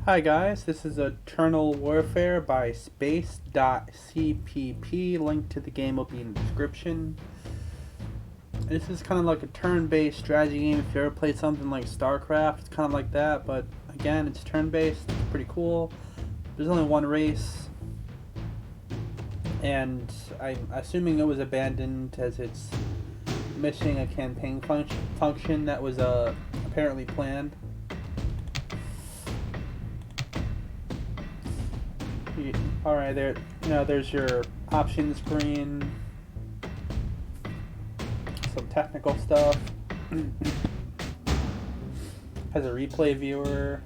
Hi guys, this is Eternal Warfare by Space.cpp. Link to the game will be in the description. This is kind of like a turn-based strategy game. If you ever played something like StarCraft, it's kind of like that, but again, it's turn-based. It's pretty cool. There's only one race, and I'm assuming it was abandoned as it's missing a campaign function that was apparently planned. Alright, there's your options screen, some technical stuff, has a replay viewer,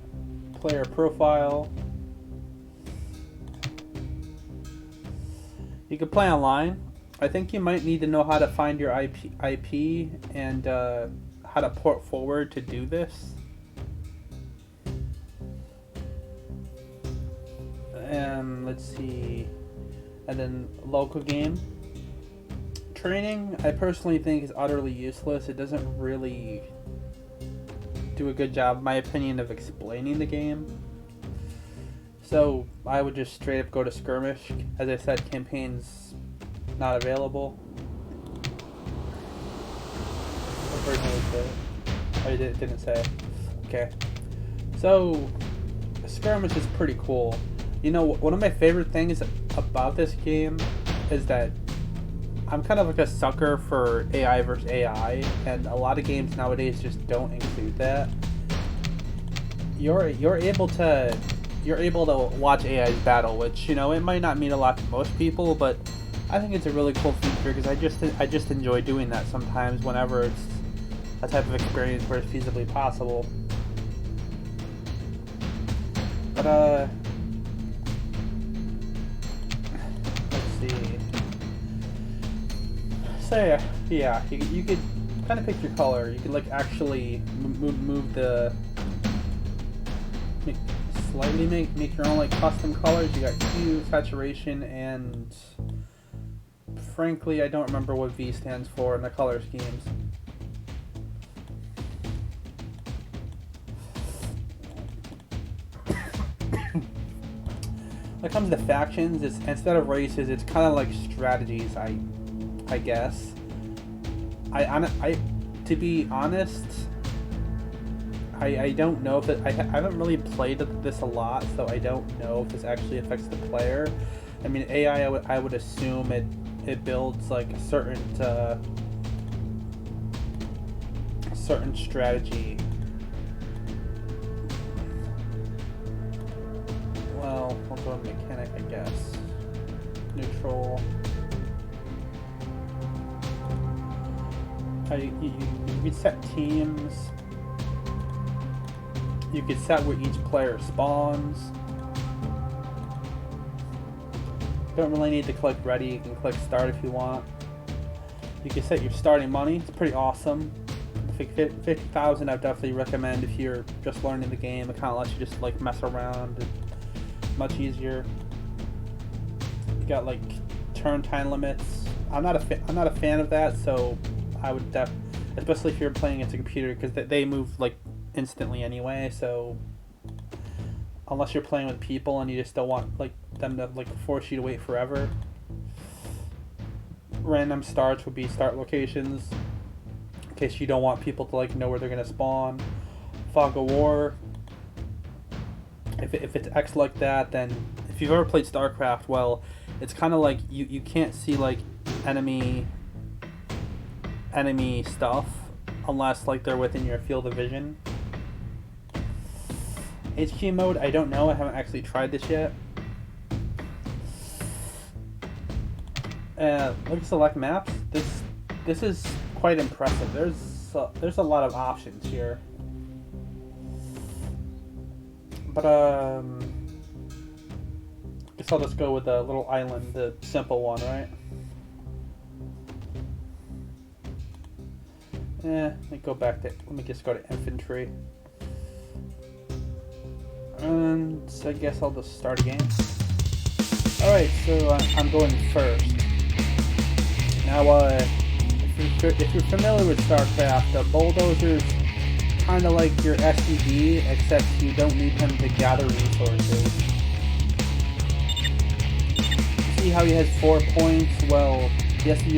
player profile. You can play online. I think you might need to know how to find your IP and how to port forward to do this. Let's see, and then local game training I personally think is utterly useless. It doesn't really do a good job, in my opinion, of explaining the game, so I would just straight up go to skirmish. As I said, campaigns not available. What version was it? Oh, it didn't say. Okay, so skirmish is pretty cool. You know, one of my favorite things about this game is that I'm kind of like a sucker for AI versus AI, and a lot of games nowadays just don't include that. You're able to watch AI's battle, which, you know, it might not mean a lot to most people, but I think it's a really cool feature because I just enjoy doing that sometimes whenever it's a type of experience where it's feasibly possible. But so yeah, you could kind of pick your color. You could like actually move the make your own like custom colors. You got hue, saturation, and frankly, I don't remember what V stands for in the color schemes. When it comes to factions, it's instead of races, it's kind of like strategies. I guess. To be honest, I don't know if it, I haven't really played this a lot, so I don't know if this actually affects the player. I mean, AI, I would assume it builds like a certain strategy. Well, we'll go mechanic, I guess. Neutral. You could set teams. You could set where each player spawns. Don't really need to click ready. You can click start if you want. You can set your starting money. It's pretty awesome. 50,000 I would definitely recommend if you're just learning the game. It kind of lets you just like mess around. It's much easier. You got like turn time limits. I'm not a fan of that, so I would especially if you're playing against a computer, because they move like instantly anyway. So unless you're playing with people and you just don't want like them to like force you to wait forever. Random starts would be start locations in case you don't want people to like know where they're gonna spawn. Fog of War. If it's X like that, then if you've ever played StarCraft, well, it's kind of like you can't see like enemy stuff unless like they're within your field of vision. HQ mode, I don't know. I haven't actually tried this yet. Look at select maps. This is quite impressive. There's a lot of options here. But guess I'll just go with the little island, the simple one, right? Let me just go to infantry. And so I guess I'll just start a game. Alright, so I'm going first. Now, if you're familiar with StarCraft, bulldozers kind of like your SUV, except you don't need him to gather resources. See how he has 4 points? Well, he has to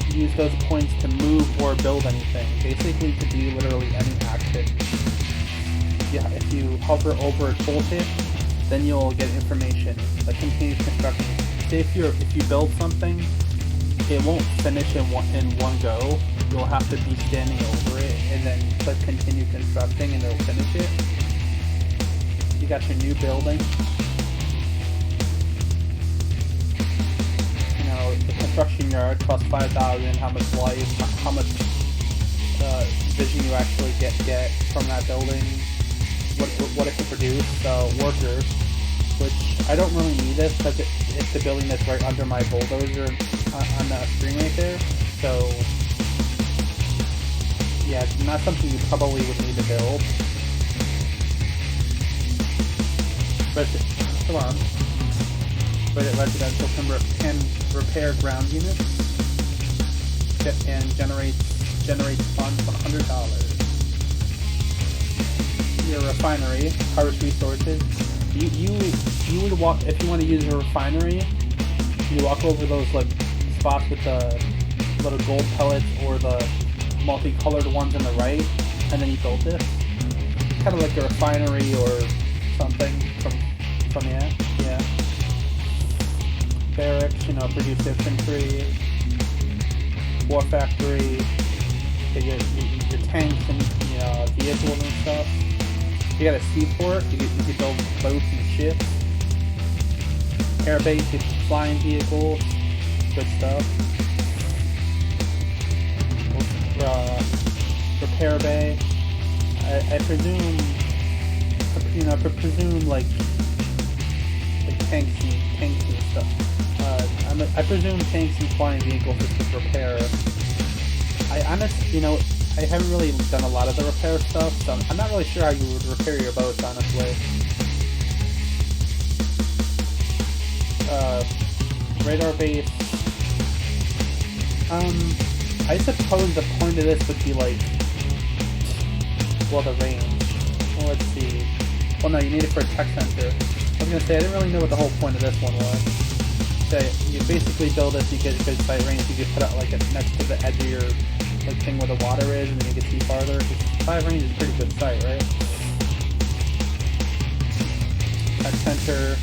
use those points to move or build anything. Basically, to do literally any action. Yeah, if you hover over a tooltip, then you'll get information like continuous construction. Say if you build something, it won't finish in one go. You'll have to be standing over it and then click continue constructing and it'll finish it. You got your new building. You know, the construction yard costs 5,000. How much life? How much vision you actually get from that building? What it can produce? Workers, which I don't really need this because it's the building that's right under my bulldozer on the screen right there. So yeah, it's not something you probably would need to build. Residential can repair ground units and generates funds $100. Your refinery, harvest resources. You would walk if you want to use a refinery. You walk over those like spots with the little gold pellets or the multicolored ones on the right, and then you build this. Kind of like a refinery or something from yeah. Barracks, produce infantry. War factory. Your tanks and vehicles and stuff. You got a seaport. You can build boats and ships. Air base, you can flying vehicles. Good stuff. Repair bay. I presume like tanks and stuff. I presume tanks and flying vehicles is just repair. I haven't really done a lot of the repair stuff, so I'm not really sure how you would repair your boats, honestly. Radar base. I suppose the point of this would be like, the range. Well, let's see. Well, no, you need it for a tech center. I was gonna say I didn't really know what the whole point of this one was. Say you basically build this, you get a good sight range. You can put it like next to the edge of your thing where the water is, and then you can see farther. 5 range is pretty good sight, right? Tech center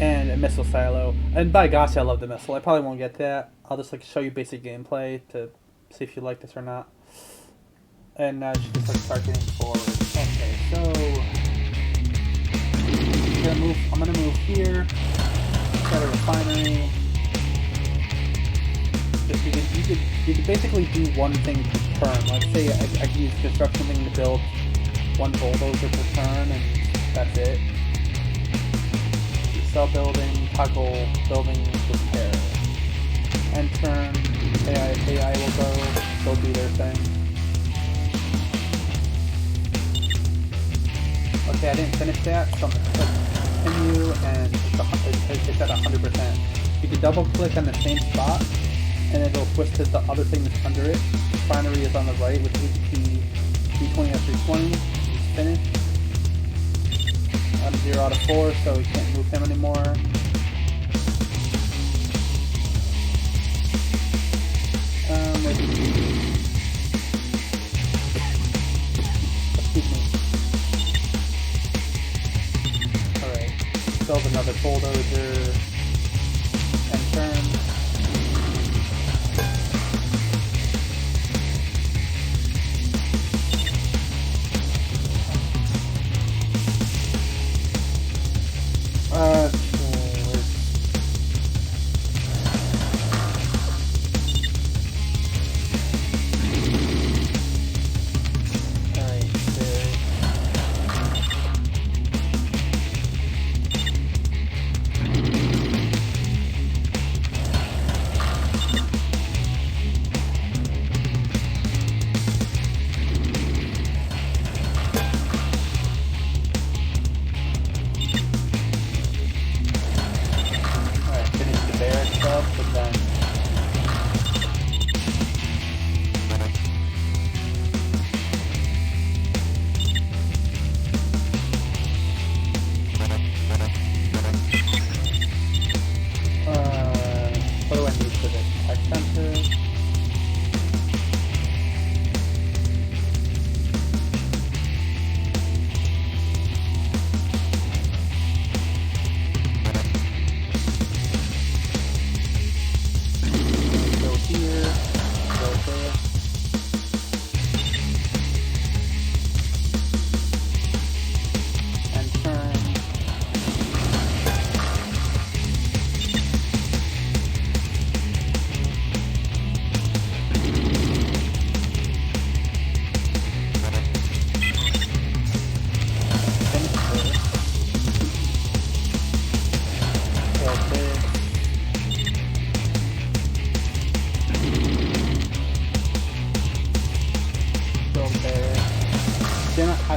and a missile silo. And by gosh, I love the missile. I probably won't get that. I'll just show you basic gameplay to see if you like this or not. And now you just start getting forward. Okay, so I'm gonna move here. Got a refinery. You could basically do one thing per turn. Let's say I could use construction thing to build one bulldozer per turn, and that's it. You sell building, toggle building, repair. End turn, AI will go do their thing. Okay, I didn't finish that, so I'm gonna click continue, and it's at 100%. You can double click on the same spot, and it'll switch to the other thing that's under it. Refinery is on the right with HP 320 or 320. It's finished. I'm 0 out of 4, so we can't move him anymore. Excuse me. Alright. Build another bulldozer. And turn.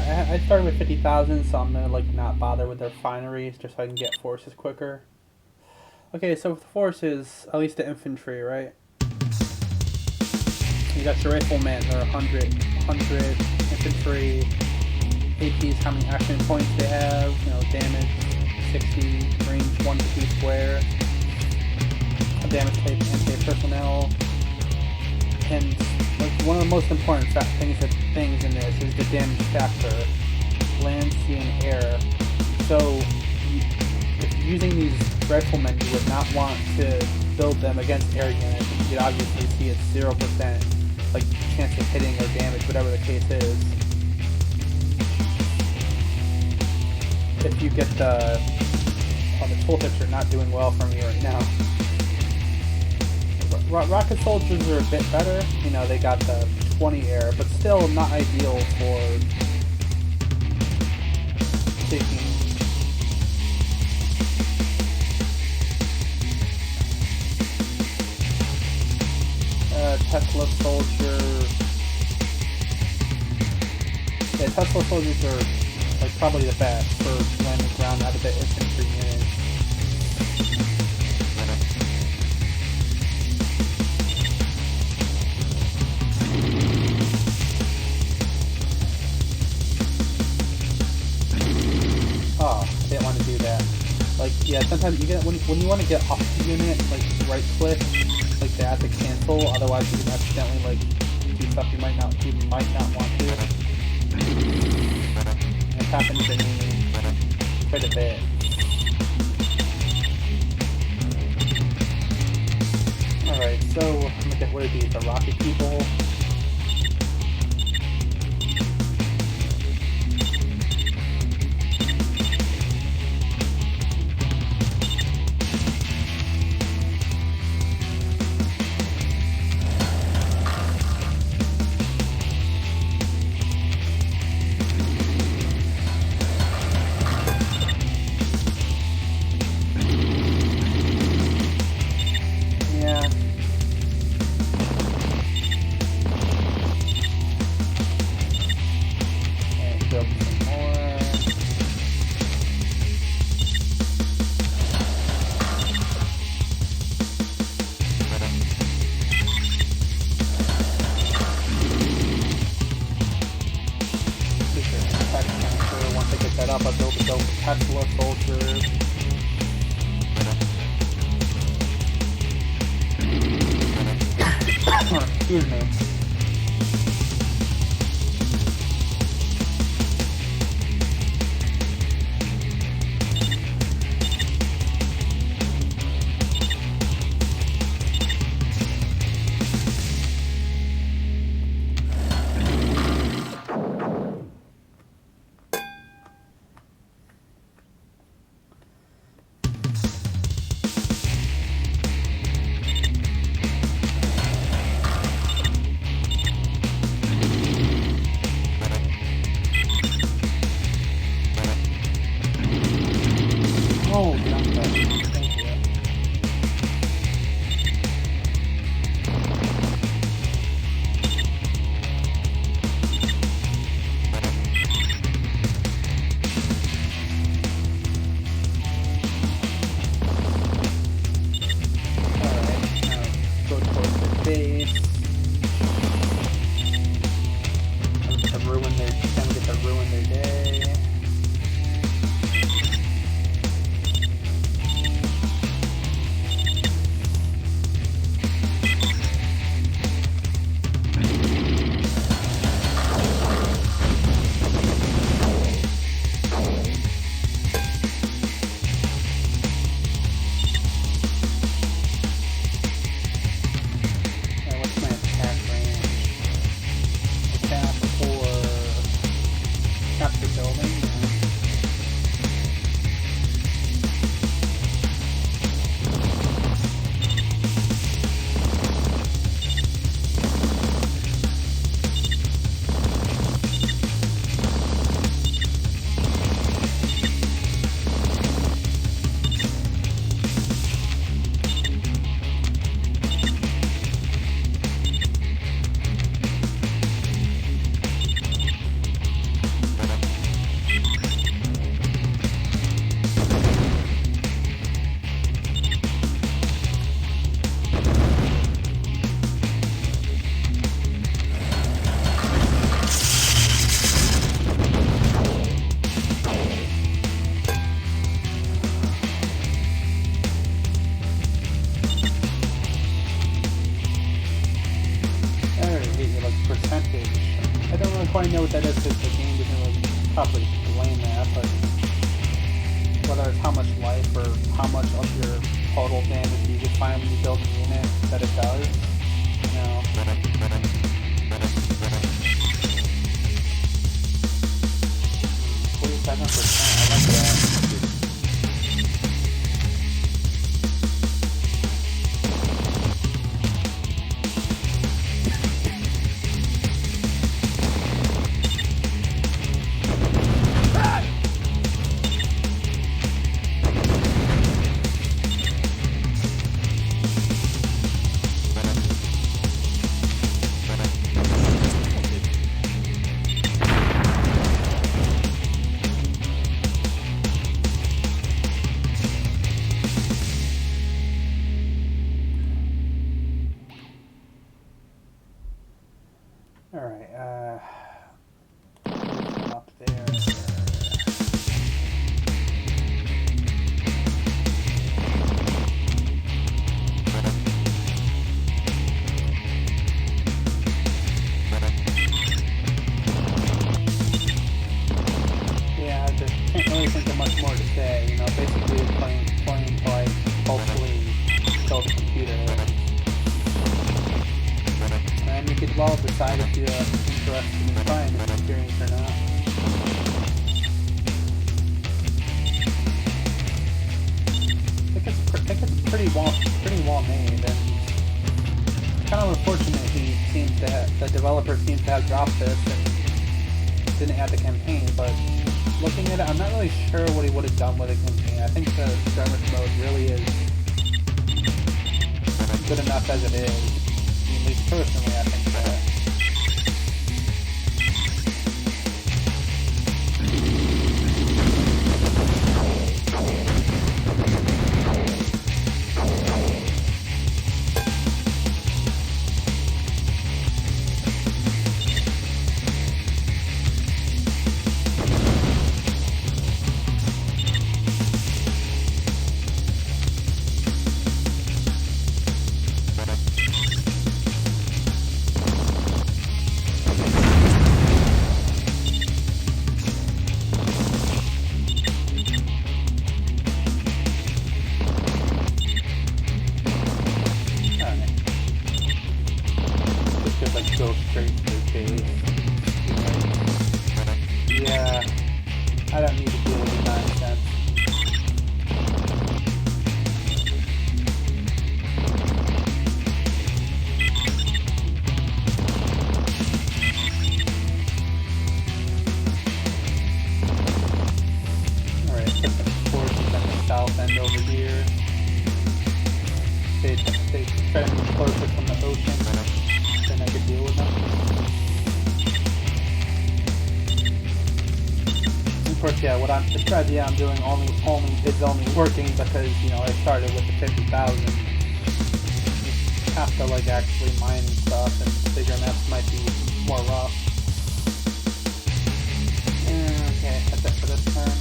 I started with 50,000, so I'm gonna like not bother with their refineries just so I can get forces quicker. Okay, so with the forces, at least the infantry, right? You got your riflemen, they're 100 infantry, APs, how many action points they have, you know, damage 60, range 1 to 2 square, damage type anti-personnel, and like one of the most important things in this is the damage factor, land, sea, and air. So if using these riflemen, you would not want to build them against air units. You could obviously see it's 0% like chance of hitting or damage, whatever the case is. If you get the tooltips are not doing well for me right now. Rocket soldiers are a bit better. You know, they got the 20 air, but still not ideal for taking. Tesla soldier. Yeah, Tesla soldiers are like probably the best for landing ground out of the infantry units. Oh, I didn't want to do that. Like, yeah, sometimes you get when you want to get off the unit, like right click, like they have to cancel. Otherwise, you can accidentally like do stuff you might not want to. And it happens to me quite a bit. All right, so I'm gonna get rid of these rocket people. Tesla soldiers. Excuse me. probably blame that, but whether it's how much life or how much of your total damage you can find when you build a unit that it does, you know. 47%, I like that. Alright, up there. Yeah, I just can't really think of much more to say, you know, basically playing until I hopefully kill the computer. And you could well decide if you're interested in trying this experience or not. I think it's pretty well made, and kind of unfortunate the developer seems to have dropped this and didn't add the campaign, but looking at it, I'm not really sure what he would have done with the campaign. I think the skirmish mode really is good enough as it is. At least personally, I think that. Go straight to the cave. Yeah, I don't need to deal with the nonsense. Alright, put some forces on the south end over here. They try to move closer from the ocean. Then I could deal with them. Of course, yeah, the strategy I'm doing is only working because, you know, I started with the 50,000. You have to like actually mine and stuff, and bigger maps might be more rough. Okay, that's it for this turn.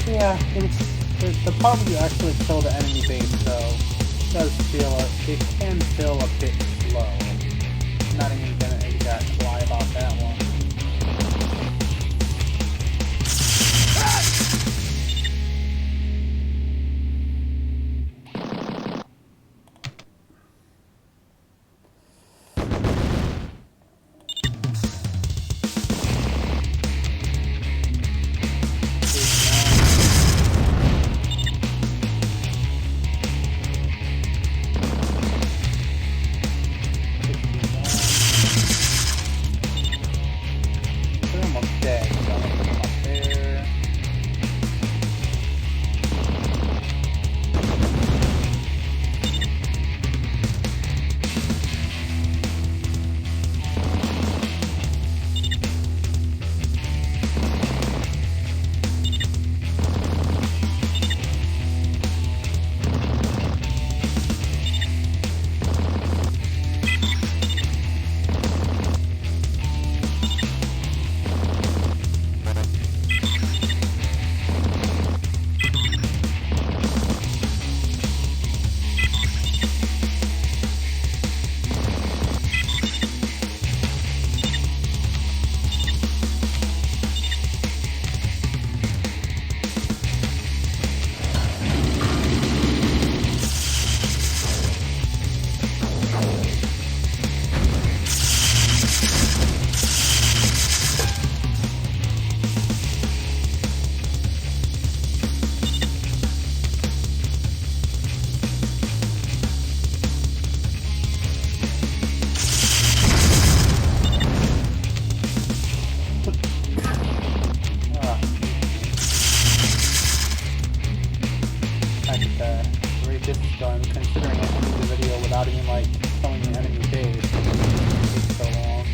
Yeah, the part where you actually kill the enemy base, though, it can feel a bit slow. I'm not even gonna exactly lie about that one. ago, and considering I ended the video without even like showing the enemy base, it takes so long.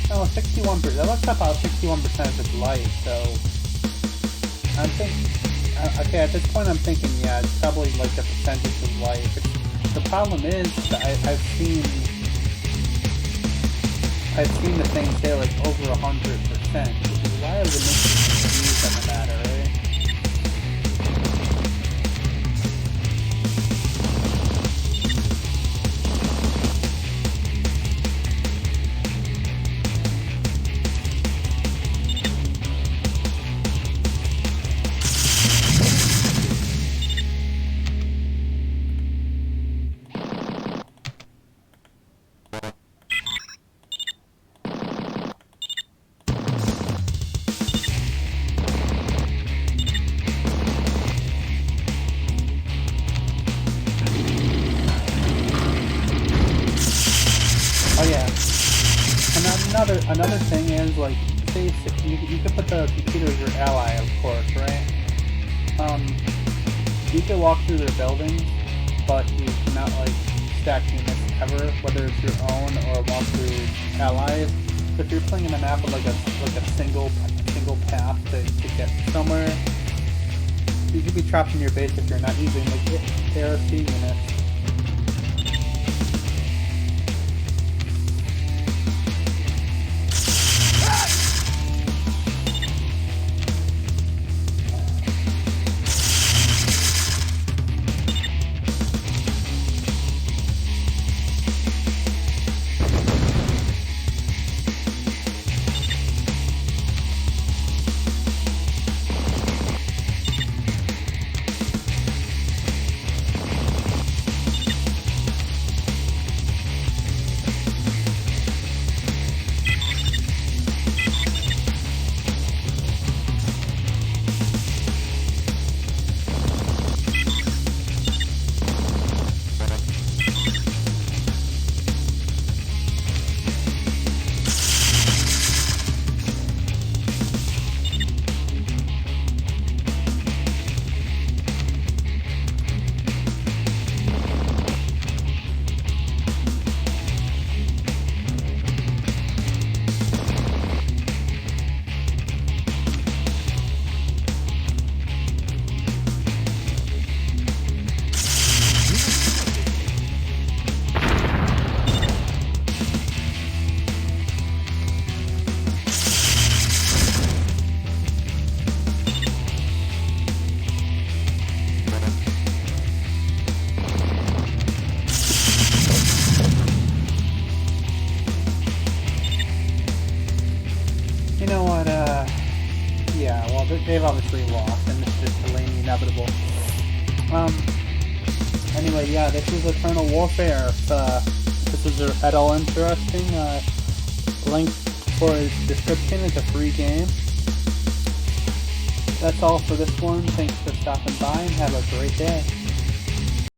Oh, 61%. That looks about 61% of its life, so I'm thinking. Okay, at this point, I'm thinking, yeah, it's probably like the percentage of life. The problem is that I've seen the thing say like over 100%, which is why I would make it confused on the matter, right? Oh yeah. Another thing is like, say you could put the computer as your ally, of course, right? You can walk through their buildings, but you cannot like stack units ever, whether it's your own or walk through allies. So if you're playing in a map with like a single path to get somewhere, you could be trapped in your base if you're not using like ARC units. You know what, yeah, well, they've obviously lost, and it's just delaying the inevitable. Anyway, yeah, this is Eternal Warfare. If this is at all interesting, link for his description. It's a free game. That's all for this one. Thanks for stopping by, and have a great day.